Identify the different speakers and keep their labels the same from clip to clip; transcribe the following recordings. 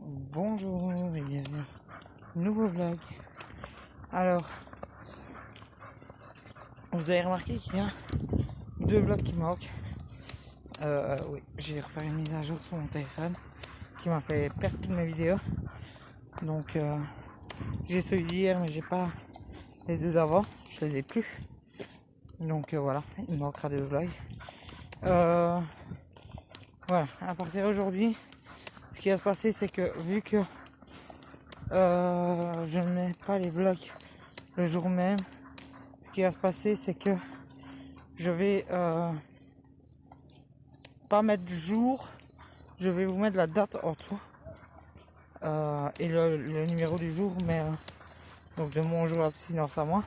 Speaker 1: Bonjour et bienvenue. Nouveau vlog. Alors, vous avez remarqué qu'il y a deux vlogs qui manquent. Oui, j'ai refait une mise à jour sur mon téléphone qui m'a fait perdre toutes mes vidéos. Donc, j'ai celui d'hier, mais j'ai pas les deux d'avant. Je les ai plus. Donc voilà, il manquera deux vlogs. Voilà, à partir d'aujourd'hui, ce qui va se passer, c'est que vu que je ne mets pas les vlogs le jour même, ce qui va se passer, c'est que je vais pas mettre du jour, je vais vous mettre la date en dessous et le numéro du jour, mais donc de mon jour d'abstinence à moi,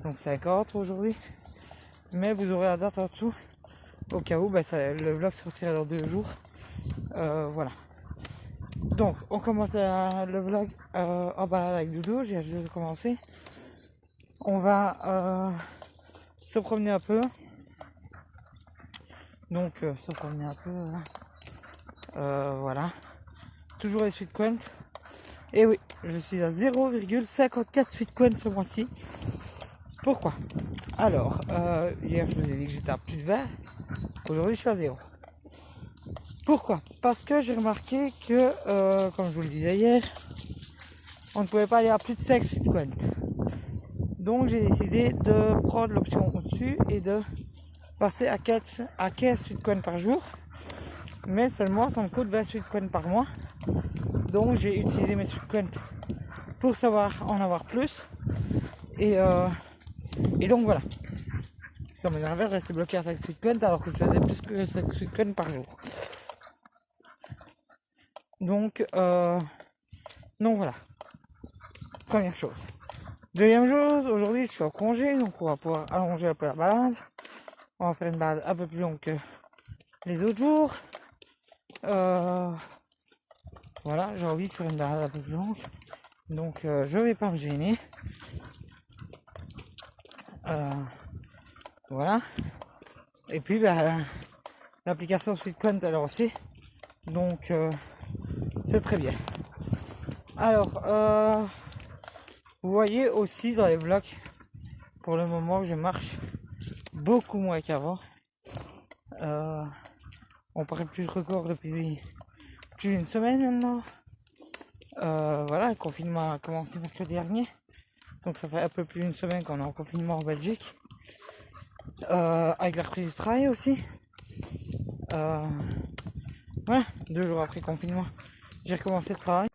Speaker 1: donc 50 aujourd'hui, mais vous aurez la date en dessous au cas où le vlog sortira dans 2 jours. Voilà, donc on commence le vlog en balade avec Doudou. J'ai juste de commencer. On va se promener un peu, donc se promener un peu, voilà, toujours les sweet coins. Et oui, je suis à 0,54 sweet coins ce mois-ci. Pourquoi? Alors, hier je vous ai dit que j'étais à plus de 20, aujourd'hui je suis à 0. Pourquoi? Parce que j'ai remarqué que, comme je vous le disais hier, on ne pouvait pas aller à plus de 5 sweet coins. Donc j'ai décidé de prendre l'option au-dessus et de passer à 15 sweet coins par jour. Mais seulement ça me coûte 20 sweet coins par mois. Donc j'ai utilisé mes sweet coins pour savoir en avoir plus. Et donc voilà. Ça m'énervait de rester bloqué à 5 sweet coins alors que je faisais plus que 5 sweet coins par jour. Donc voilà. Première chose. Deuxième chose, aujourd'hui je suis en congé, donc on va pouvoir allonger un peu la balade. On va faire une balade un peu plus longue que les autres jours. Voilà, j'ai envie de faire une balade un peu plus longue. Donc je vais pas me gêner. Voilà. Et puis l'application SweetCoin est lancée. Donc c'est très bien. Alors vous voyez aussi dans les vlogs, pour le moment je marche beaucoup moins qu'avant. On paraît plus de record depuis plus d'une semaine maintenant. Voilà, le confinement a commencé mercredi dernier. Donc ça fait un peu plus d'une semaine qu'on est en confinement en Belgique. Avec la reprise du travail aussi. Voilà, 2 jours après le confinement, j'ai recommencé le travail.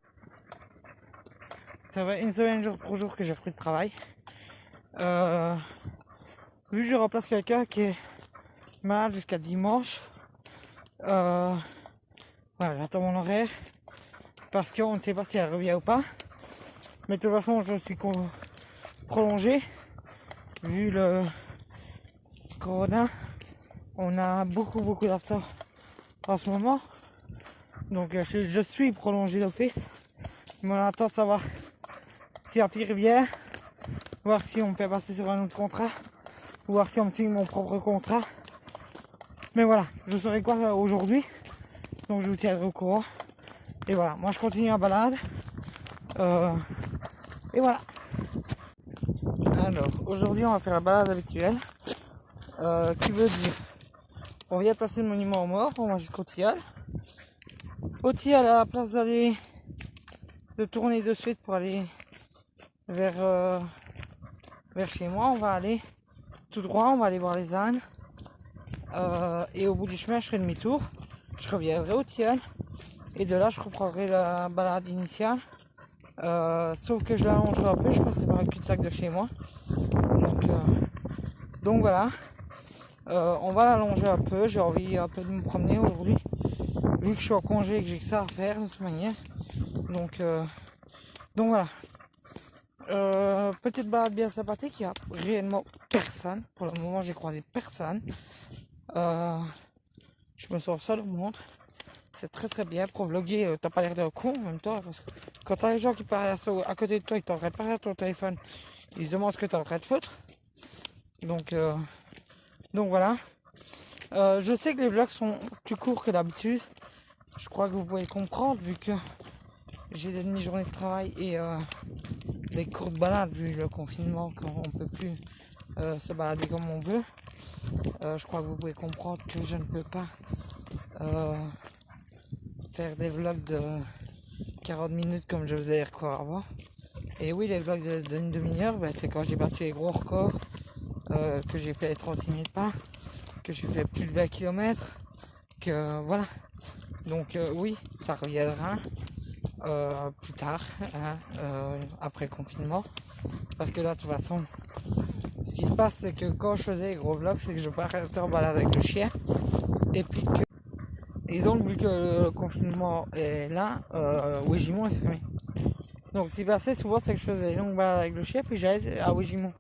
Speaker 1: Ça fait une semaine jour pour jour que j'ai repris le travail. Vu que je remplace quelqu'un qui est malade jusqu'à dimanche, voilà, j'attends mon horaire parce qu'on ne sait pas si elle revient ou pas. Mais de toute façon, je suis prolongé. Vu le corona, on a beaucoup d'absents en ce moment. Donc je suis prolongé d'office. Mais on attend de savoir si la fille revient, voir si on me fait passer sur un autre contrat, voir si on me signe mon propre contrat. Mais voilà, je saurai quoi aujourd'hui, donc je vous tiendrai au courant. Et voilà, moi je continue la balade. Et voilà. Alors, aujourd'hui on va faire la balade habituelle. Qui veut dire, on vient de passer le monument aux morts, on va jusqu'au Tilleul. Au Tilleul, à la place d'aller, de tourner de suite pour aller vers chez moi, on va aller tout droit, on va aller voir les ânes. Et au bout du chemin, je ferai demi-tour. Je reviendrai au Tilleul. Et de là, je reprendrai la balade initiale. Sauf que je l'allongerai un peu, je passerai par le cul-de-sac de chez moi. Donc voilà. On va l'allonger un peu. J'ai envie un peu de me promener aujourd'hui. Vu que je suis en congé et que j'ai que ça à faire de toute manière. Donc voilà. Petite balade bien sympathique, il n'y a réellement personne. Pour le moment, j'ai croisé personne. Je me sens seul au monde. C'est très bien. Pour vlogger, t'as pas l'air d'un con en même temps. Parce que quand t'as les gens qui parlent à côté de toi et que t'es en train de parler à ton téléphone, ils se demandent ce que t'es en train de foutre. Donc voilà. Je sais que les vlogs sont plus courts que d'habitude. Je crois que vous pouvez comprendre vu que j'ai des demi-journées de travail et des courtes balades vu le confinement quand on peut plus se balader comme on veut. Je crois que vous pouvez comprendre que je ne peux pas faire des vlogs de 40 minutes comme je faisais encore avant. Et oui, les vlogs d'une demi-heure, c'est quand j'ai battu les gros records, que j'ai fait les 36 000 pas, que j'ai fait plus de 20 km, que voilà. Donc oui, ça reviendra plus tard, hein, après le confinement. Parce que là, de toute façon, ce qui se passe, c'est que quand je faisais les gros vlogs, c'est que je partais en balade avec le chien. Et donc, vu que le confinement est là, Wégimont est fermé. Donc, ce qui passait souvent, c'est que je faisais des longues balades avec le chien, puis j'allais à Wégimont.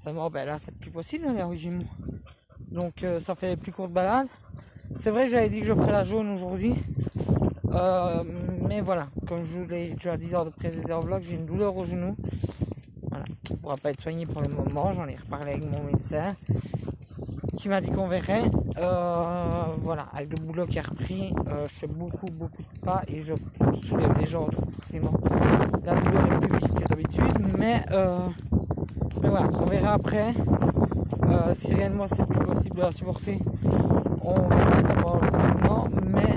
Speaker 1: Seulement, là, c'est plus possible d'aller à Wégimont. Donc, ça fait les plus courtes balades. C'est vrai que j'avais dit que je ferais la jaune aujourd'hui. Mais voilà, comme je vous l'ai déjà dit lors de précédents vlogs, j'ai une douleur au genou. Voilà, qui ne pourra pas être soignée pour le moment. J'en ai reparlé avec mon médecin, qui m'a dit qu'on verrait. Voilà, avec le boulot qui a repris, je fais beaucoup de pas et je soulève les gens, donc forcément la douleur est plus vite que d'habitude, mais voilà, on verra après. Si réellement c'est plus possible de la supporter, on verra ça pendant le confinement, mais